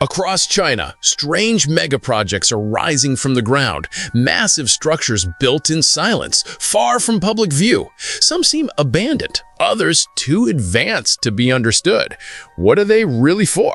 Across China, strange megaprojects are rising from the ground, massive structures built in silence, far from public view. Some seem abandoned, others too advanced to be understood. What are they really for?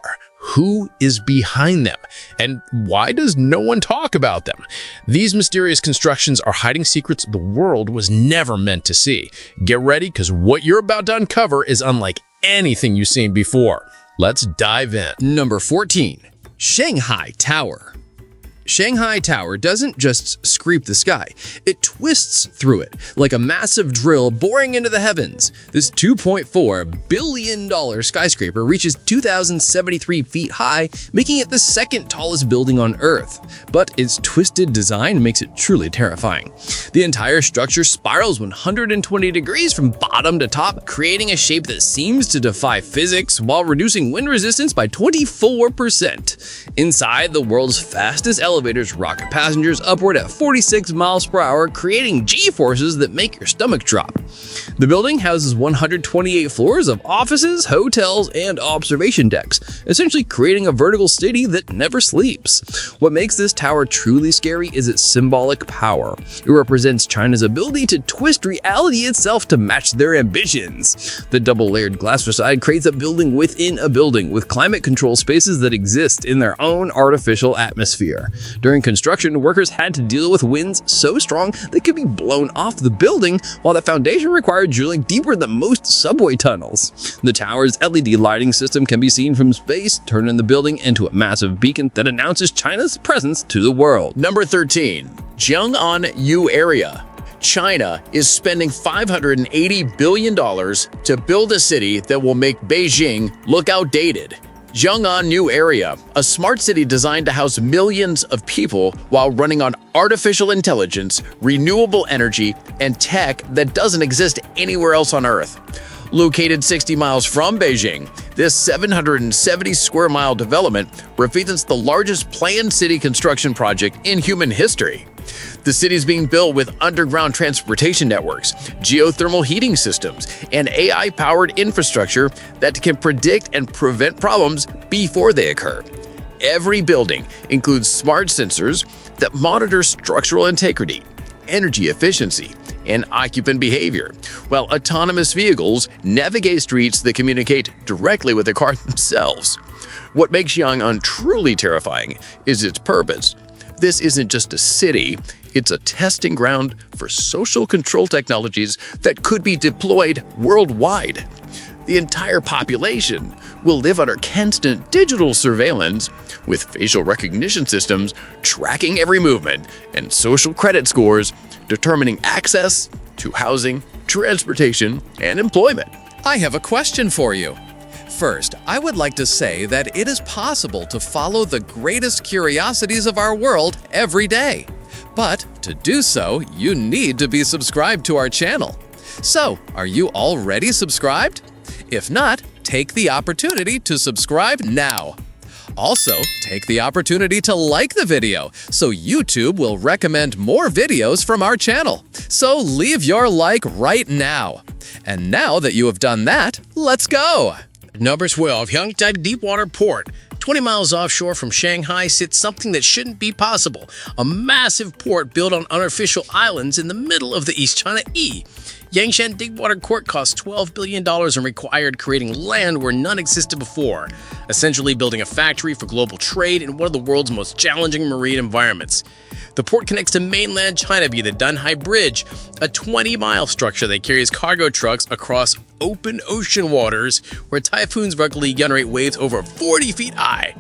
Who is behind them? And why does no one talk about them? These mysterious constructions are hiding secrets the world was never meant to see. Get ready, because what you're about to uncover is unlike anything you've seen before. Let's dive in. Number 14. Shanghai Tower. Shanghai Tower doesn't just scrape the sky, it twists through it like a massive drill boring into the heavens. This $2.4 billion skyscraper reaches 2,073 feet high, making it the second tallest building on Earth. But its twisted design makes it truly terrifying. The entire structure spirals 120 degrees from bottom to top, creating a shape that seems to defy physics while reducing wind resistance by 24%. Inside, the world's fastest elevators rocket passengers upward at 46 miles per hour, creating G-forces that make your stomach drop. The building houses 128 floors of offices, hotels, and observation decks, essentially creating a vertical city that never sleeps. What makes this tower truly scary is its symbolic power. It represents China's ability to twist reality itself to match their ambitions. The double-layered glass facade creates a building within a building, with climate control spaces that exist in their own artificial atmosphere. During construction, workers had to deal with winds so strong they could be blown off the building, while the foundation required drilling deeper than most subway tunnels. The tower's LED lighting system can be seen from space, turning the building into a massive beacon that announces China's presence to the world. Number 13. Jang Yu Area. China is spending $580 billion to build a city that will make Beijing look outdated. Jang Yu Area, a smart city designed to house millions of people while running on artificial intelligence, renewable energy, and tech that doesn't exist anywhere else on Earth. Located 60 miles from Beijing, this 770 square mile development represents the largest planned city construction project in human history. The city is being built with underground transportation networks, geothermal heating systems, and AI-powered infrastructure that can predict and prevent problems before they occur. Every building includes smart sensors that monitor structural integrity, energy efficiency, and occupant behavior, while autonomous vehicles navigate streets that communicate directly with the car themselves. What makes Yongai truly terrifying is its purpose. This isn't just a city, it's a testing ground for social control technologies that could be deployed worldwide. The entire population will live under constant digital surveillance, with facial recognition systems tracking every movement and social credit scores determining access to housing, transportation, and employment. I have a question for you. First, I would like to say that it is possible to follow the greatest curiosities of our world every day. But to do so, you need to be subscribed to our channel. So, are you already subscribed? If not, take the opportunity to subscribe now. Also, take the opportunity to like the video, so YouTube will recommend more videos from our channel. So leave your like right now. And now that you have done that, let's go! Number 12. Yongai Deepwater Port. 20 miles offshore from Shanghai sits something that shouldn't be possible. A massive port built on artificial islands in the middle of the East China Sea. Yangshan Deepwater Port cost $12 billion and required creating land where none existed before, essentially building a factory for global trade in one of the world's most challenging marine environments. The port connects to mainland China via the Shanghai Bridge, a 20-mile structure that carries cargo trucks across open ocean waters where typhoons regularly generate waves over 40 feet high.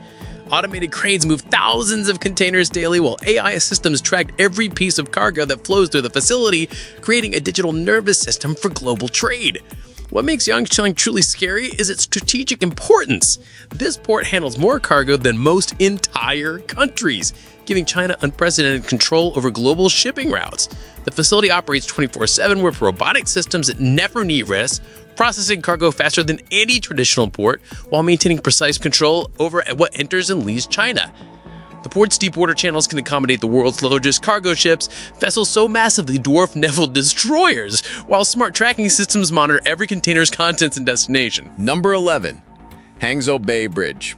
Automated cranes move thousands of containers daily, while AI systems track every piece of cargo that flows through the facility, creating a digital nervous system for global trade. What makes Yongai truly scary is its strategic importance. This port handles more cargo than most entire countries, giving China unprecedented control over global shipping routes. The facility operates 24/7 with robotic systems that never need rest, processing cargo faster than any traditional port while maintaining precise control over what enters and leaves China. The port's deep water channels can accommodate the world's largest cargo ships, vessels so massive they dwarf naval destroyers, while smart tracking systems monitor every container's contents and destination. Number 11. Hanzo Bay Bridge.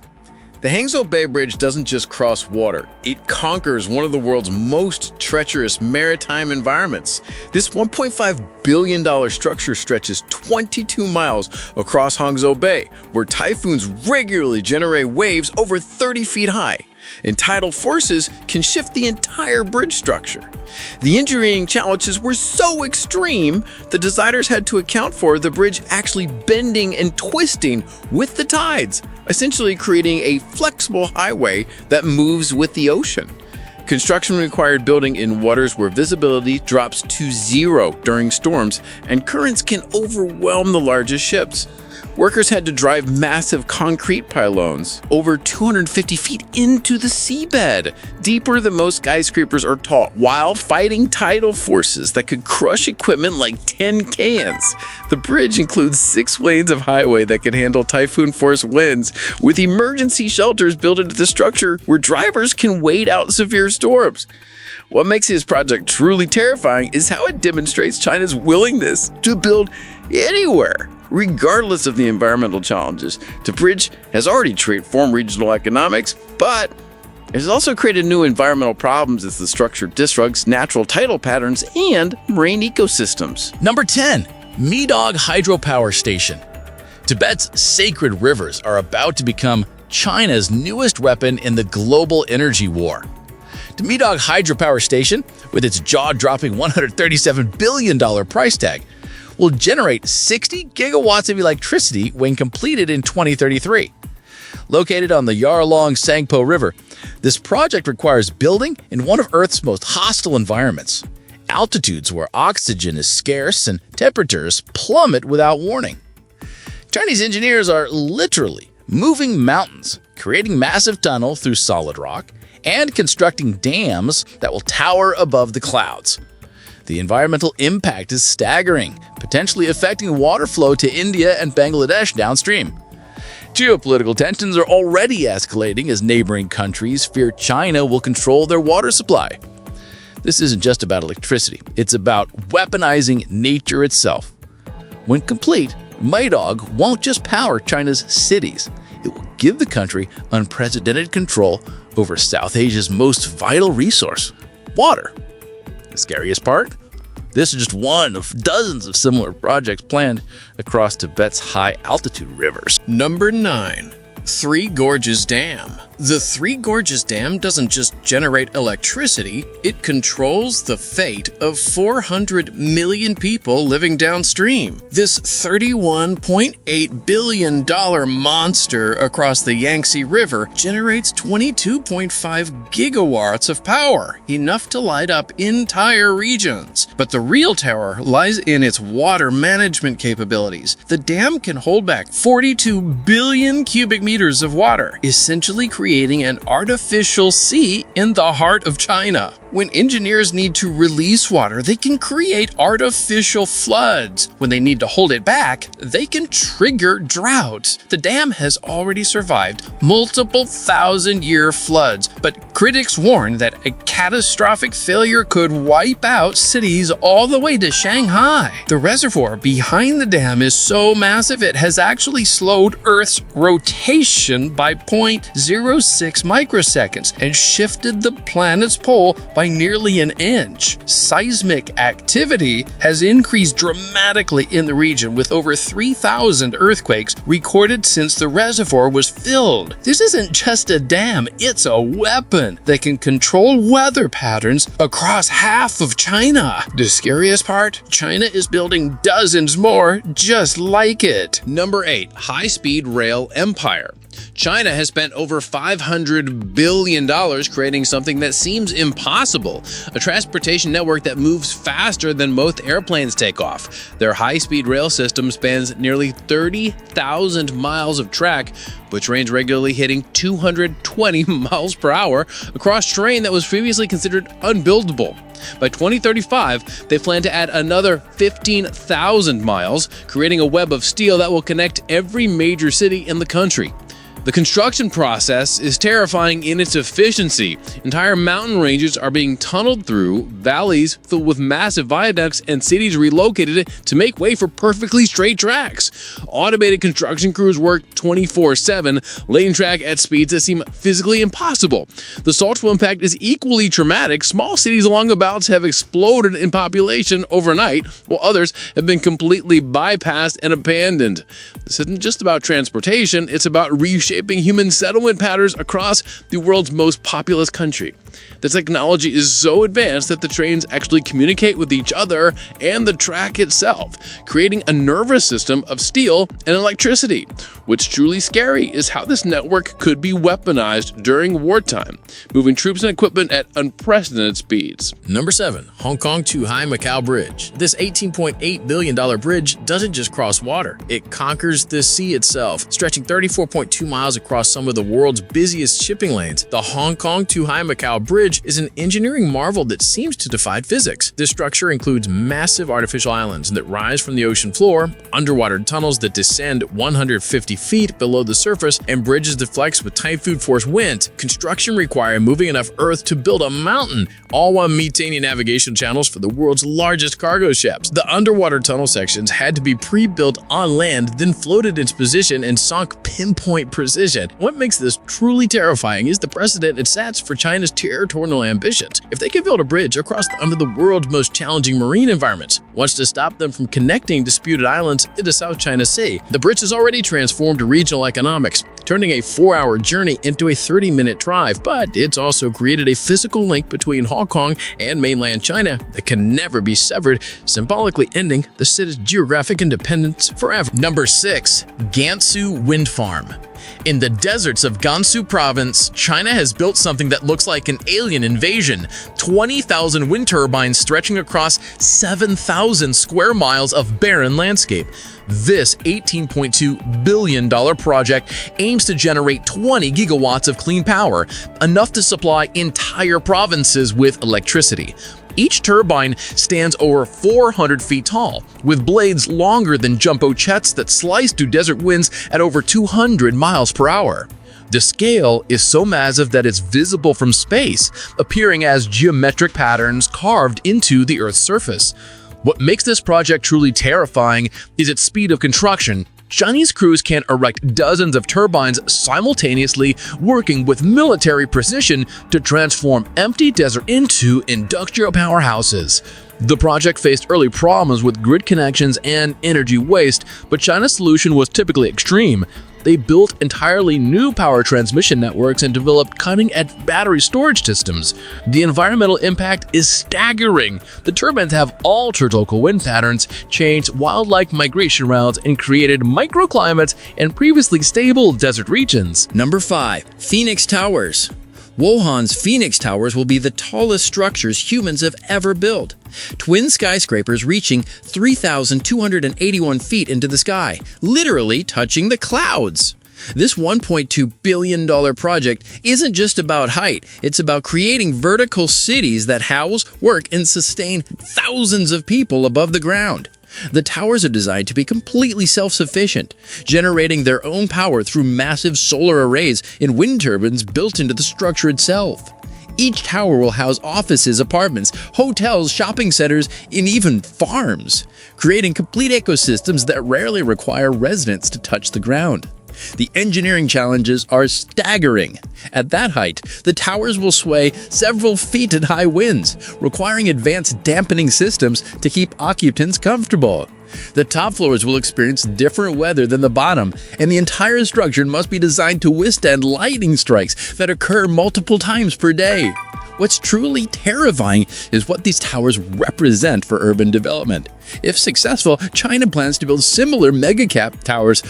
The Hanzo Bay Bridge doesn't just cross water, it conquers one of the world's most treacherous maritime environments. This $1.5 billion structure stretches 22 miles across Hanzo Bay, where typhoons regularly generate waves over 30 feet high, and tidal forces can shift the entire bridge structure. The engineering challenges were so extreme, the designers had to account for the bridge actually bending and twisting with the tides, essentially creating a flexible highway that moves with the ocean. Construction required building in waters where visibility drops to zero during storms and currents can overwhelm the largest ships. Workers had to drive massive concrete pylons over 250 feet into the seabed, deeper than most skyscrapers are tall, while fighting tidal forces that could crush equipment like tin cans. The bridge includes 6 lanes of highway that can handle typhoon-force winds, with emergency shelters built into the structure where drivers can wait out severe storms. What makes this project truly terrifying is how it demonstrates China's willingness to build anywhere, regardless of the environmental challenges. The bridge has already transformed regional economics, but it has also created new environmental problems as the structure disrupts natural tidal patterns and marine ecosystems. Number 10. Midog Hydropower Station. Tibet's sacred rivers are about to become China's newest weapon in the global energy war. The Midog Hydropower Station, with its jaw-dropping $137 billion price tag, will generate 60 gigawatts of electricity when completed in 2033. Located on the Yarlong Sangpo River, this project requires building in one of Earth's most hostile environments, altitudes where oxygen is scarce and temperatures plummet without warning. Chinese engineers are literally moving mountains, creating massive tunnels through solid rock, and constructing dams that will tower above the clouds. The environmental impact is staggering, potentially affecting water flow to India and Bangladesh downstream. Geopolitical tensions are already escalating as neighboring countries fear China will control their water supply. This isn't just about electricity, it's about weaponizing nature itself. When complete, Midog won't just power China's cities, it will give the country unprecedented control over South Asia's most vital resource, water. The scariest part? This is just one of dozens of similar projects planned across Tibet's high-altitude rivers. Number 9. Three Gorges Dam. The Three Gorges Dam doesn't just generate electricity, it controls the fate of 400 million people living downstream. This $31.8 billion monster across the Yangtze River generates 22.5 gigawatts of power, enough to light up entire regions. But the real tower lies in its water management capabilities. The dam can hold back 42 billion cubic meters of water, essentially creating an artificial sea in the heart of China. When engineers need to release water, they can create artificial floods. When they need to hold it back, they can trigger droughts. The dam has already survived multiple thousand-year floods, but critics warn that a catastrophic failure could wipe out cities all the way to Shanghai. The reservoir behind the dam is so massive it has actually slowed Earth's rotation by 0.06 microseconds and shifted the planet's pole by nearly an inch. Seismic activity has increased dramatically in the region, with over 3,000 earthquakes recorded since the reservoir was filled. This isn't just a dam, it's a weapon that can control weather patterns across half of China. The scariest part? China is building dozens more just like it. Number 8. High-speed rail empire. China has spent over $500 billion creating something that seems impossible, a transportation network that moves faster than most airplanes take off. Their high-speed rail system spans nearly 30,000 miles of track, with trains regularly hitting 220 miles per hour across terrain that was previously considered unbuildable. By 2035, they plan to add another 15,000 miles, creating a web of steel that will connect every major city in the country. The construction process is terrifying in its efficiency. Entire mountain ranges are being tunneled through, valleys filled with massive viaducts, and cities relocated to make way for perfectly straight tracks. Automated construction crews work 24/7, laying track at speeds that seem physically impossible. The social impact is equally traumatic. Small cities along the belts have exploded in population overnight, while others have been completely bypassed and abandoned. This isn't just about transportation, it's about reshaping human settlement patterns across the world's most populous country. The technology is so advanced that the trains actually communicate with each other and the track itself, creating a nervous system of steel and electricity. What's truly scary is how this network could be weaponized during wartime, moving troops and equipment at unprecedented speeds. Number 7. Hong Kong to Macau Bridge. This $18.8 billion bridge doesn't just cross water, it conquers the sea itself, stretching 34.2 miles across some of the world's busiest shipping lanes. The Hong Kong to Macau Bridge is an engineering marvel that seems to defy physics. This structure includes massive artificial islands that rise from the ocean floor, underwater tunnels that descend 150 feet below the surface, and bridges that flex with typhoon force winds. Construction required moving enough earth to build a mountain, all while maintaining navigation channels for the world's largest cargo ships. The underwater tunnel sections had to be pre-built on land, then floated into position and sunk pinpoint precision. What makes this truly terrifying is the precedent it sets for China's territorial ambitions. If they can build a bridge across under the world's most challenging marine environments, what's to stop them from connecting disputed islands into South China Sea? The bridge has already transformed regional economics, turning a 4-hour journey into a 30-minute drive, but it's also created a physical link between Hong Kong and mainland China that can never be severed, symbolically ending the city's geographic independence forever. Number 6. Gansu Wind Farm. In the deserts of Gansu province, China has built something that looks like an alien invasion. 20,000 wind turbines stretching across 7,000 square miles of barren landscape. This $18.2 billion project aims to generate 20 gigawatts of clean power, enough to supply entire provinces with electricity. Each turbine stands over 400 feet tall, with blades longer than jumbo jets that slice through desert winds at over 200 miles per hour. The scale is so massive that it's visible from space, appearing as geometric patterns carved into the Earth's surface. What makes this project truly terrifying is its speed of construction. Chinese crews can erect dozens of turbines simultaneously, working with military precision to transform empty desert into industrial powerhouses. The project faced early problems with grid connections and energy waste, but China's solution was typically extreme. They built entirely new power transmission networks and developed cutting-edge battery storage systems. The environmental impact is staggering. The turbines have altered local wind patterns, changed wildlife migration routes, and created microclimates in previously stable desert regions. Number 5. Phoenix Towers. Wuhan's Phoenix Towers will be the tallest structures humans have ever built. Twin skyscrapers reaching 3,281 feet into the sky, literally touching the clouds. This $1.2 billion project isn't just about height, it's about creating vertical cities that house, work, and sustain thousands of people above the ground. The towers are designed to be completely self-sufficient, generating their own power through massive solar arrays and wind turbines built into the structure itself. Each tower will house offices, apartments, hotels, shopping centers, and even farms, creating complete ecosystems that rarely require residents to touch the ground. The engineering challenges are staggering. At that height, the towers will sway several feet in high winds, requiring advanced dampening systems to keep occupants comfortable. The top floors will experience different weather than the bottom, and the entire structure must be designed to withstand lightning strikes that occur multiple times per day. What's truly terrifying is what these towers represent for urban development. If successful, China plans to build similar mega-cap towers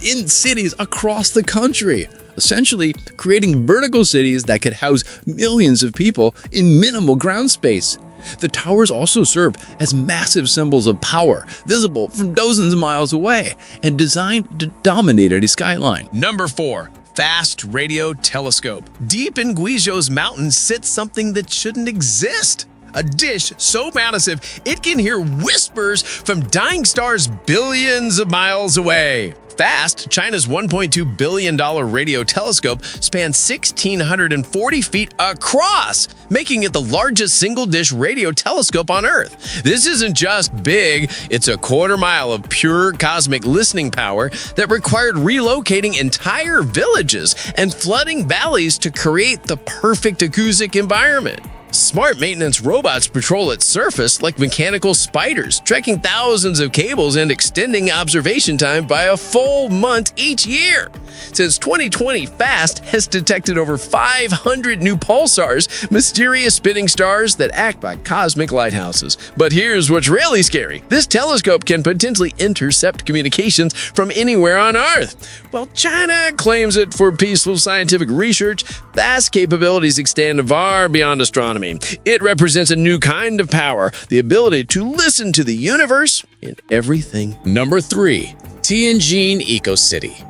in cities across the country, essentially creating vertical cities that could house millions of people in minimal ground space. The towers also serve as massive symbols of power, visible from dozens of miles away, and designed to dominate a skyline. Number 4. Fast Radio Telescope. Deep in Guizhou's mountains sits something that shouldn't exist. A dish so massive it can hear whispers from dying stars billions of miles away. FAST, China's $1.2 billion radio telescope, spans 1,640 feet across, making it the largest single-dish radio telescope on Earth. This isn't just big, it's a quarter-mile of pure cosmic listening power that required relocating entire villages and flooding valleys to create the perfect acoustic environment. Smart maintenance robots patrol its surface like mechanical spiders, trekking thousands of cables and extending observation time by a full month each year. Since 2020, FAST has detected over 500 new pulsars, mysterious spinning stars that act like cosmic lighthouses. But here's what's really scary. This telescope can potentially intercept communications from anywhere on Earth. While China claims it for peaceful scientific research, FAST capabilities extend far beyond astronomy. It represents a new kind of power, the ability to listen to the universe and everything. Number 3. Tianjin Eco-City.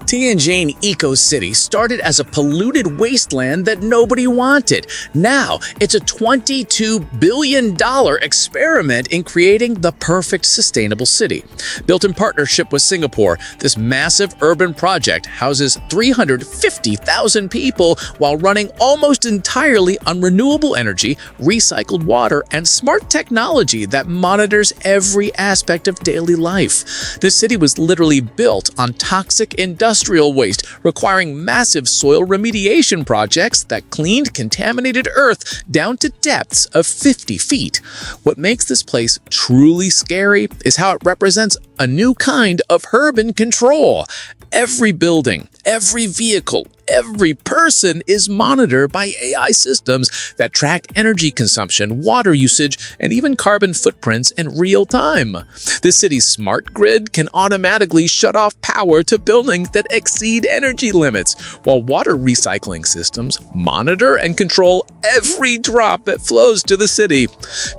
Tianjin Eco-City started as a polluted wasteland that nobody wanted. Now, it's a $22 billion experiment in creating the perfect sustainable city. Built in partnership with Singapore, this massive urban project houses 350,000 people while running almost entirely on renewable energy, recycled water, and smart technology that monitors every aspect of daily life. This city was literally built on toxic industrial waste, requiring massive soil remediation projects that cleaned contaminated earth down to depths of 50 feet. What makes this place truly scary is how it represents a new kind of urban control. Every building, every vehicle, every person is monitored by AI systems that track energy consumption, water usage, and even carbon footprints in real time. The city's smart grid can automatically shut off power to buildings that exceed energy limits, while water recycling systems monitor and control every drop that flows to the city.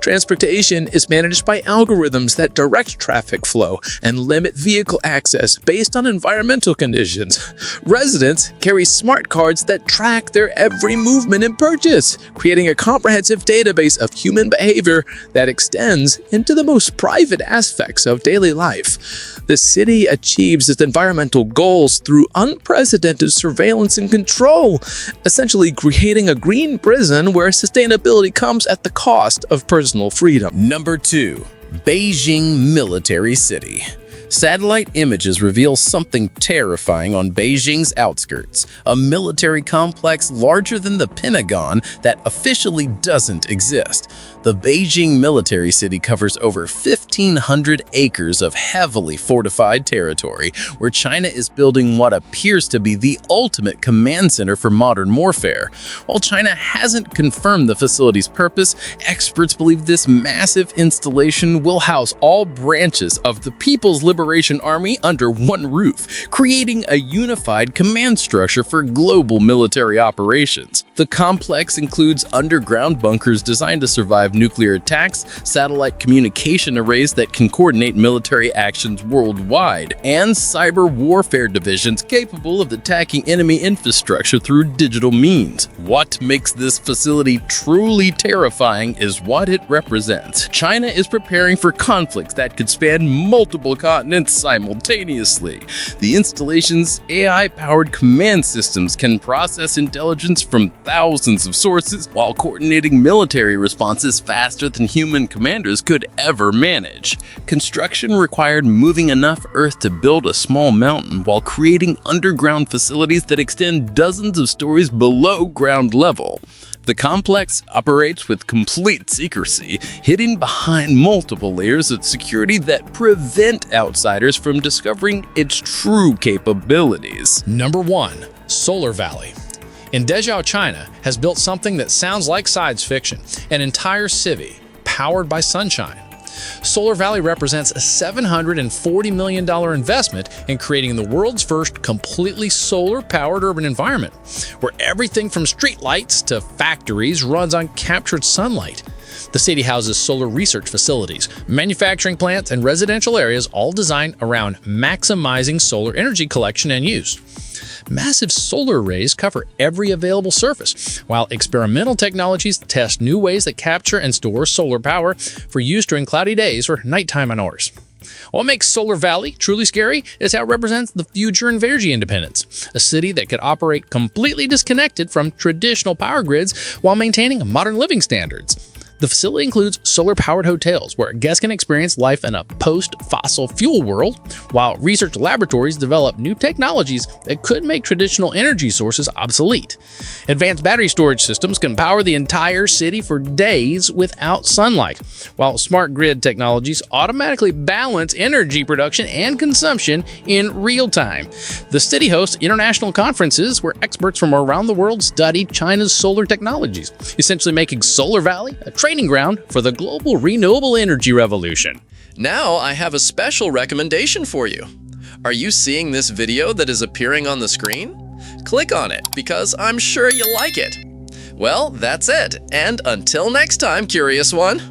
Transportation is managed by algorithms that direct traffic flow and limit vehicle access based on environmental conditions. Residents carry smart cards that track their every movement and purchase, creating a comprehensive database of human behavior that extends into the most private aspects of daily life. The city achieves its environmental goals through unprecedented surveillance and control, essentially creating a green prison where sustainability comes at the cost of personal freedom. Number 2. Beijing Military City. Satellite images reveal something terrifying on Beijing's outskirts, a military complex larger than the Pentagon that officially doesn't exist. The Beijing Military City covers over 1,500 acres of heavily fortified territory, where China is building what appears to be the ultimate command center for modern warfare. While China hasn't confirmed the facility's purpose, experts believe this massive installation will house all branches of the People's Liberation Army under one roof, creating a unified command structure for global military operations. The complex includes underground bunkers designed to survive nuclear attacks, satellite communication arrays that can coordinate military actions worldwide, and cyber warfare divisions capable of attacking enemy infrastructure through digital means. What makes this facility truly terrifying is what it represents. China is preparing for conflicts that could span multiple continents simultaneously. The installation's AI-powered command systems can process intelligence from thousands of sources while coordinating military responses faster than human commanders could ever manage. Construction required moving enough earth to build a small mountain while creating underground facilities that extend dozens of stories below ground level. The complex operates with complete secrecy, hidden behind multiple layers of security that prevent outsiders from discovering its true capabilities. Number 1. Solar Valley. In Dezhou, China, has built something that sounds like science fiction, an entire city powered by sunshine. Solar Valley represents a $740 million investment in creating the world's first completely solar-powered urban environment, where everything from streetlights to factories runs on captured sunlight. The city houses solar research facilities, manufacturing plants, and residential areas, all designed around maximizing solar energy collection and use. Massive solar arrays cover every available surface, while experimental technologies test new ways that capture and store solar power for use during cloudy days or nighttime hours. What makes Solar Valley truly scary is how it represents the future of energy independence, a city that could operate completely disconnected from traditional power grids while maintaining modern living standards. The facility includes solar-powered hotels where guests can experience life in a post-fossil fuel world, while research laboratories develop new technologies that could make traditional energy sources obsolete. Advanced battery storage systems can power the entire city for days without sunlight, while smart grid technologies automatically balance energy production and consumption in real time. The city hosts international conferences where experts from around the world study China's solar technologies, essentially making Solar Valley a training ground for the global renewable energy revolution. Now I have a special recommendation for you. Are you seeing this video that is appearing on the screen? Click on it because I'm sure you'll like it. Well, that's it, and until next time, Curious One.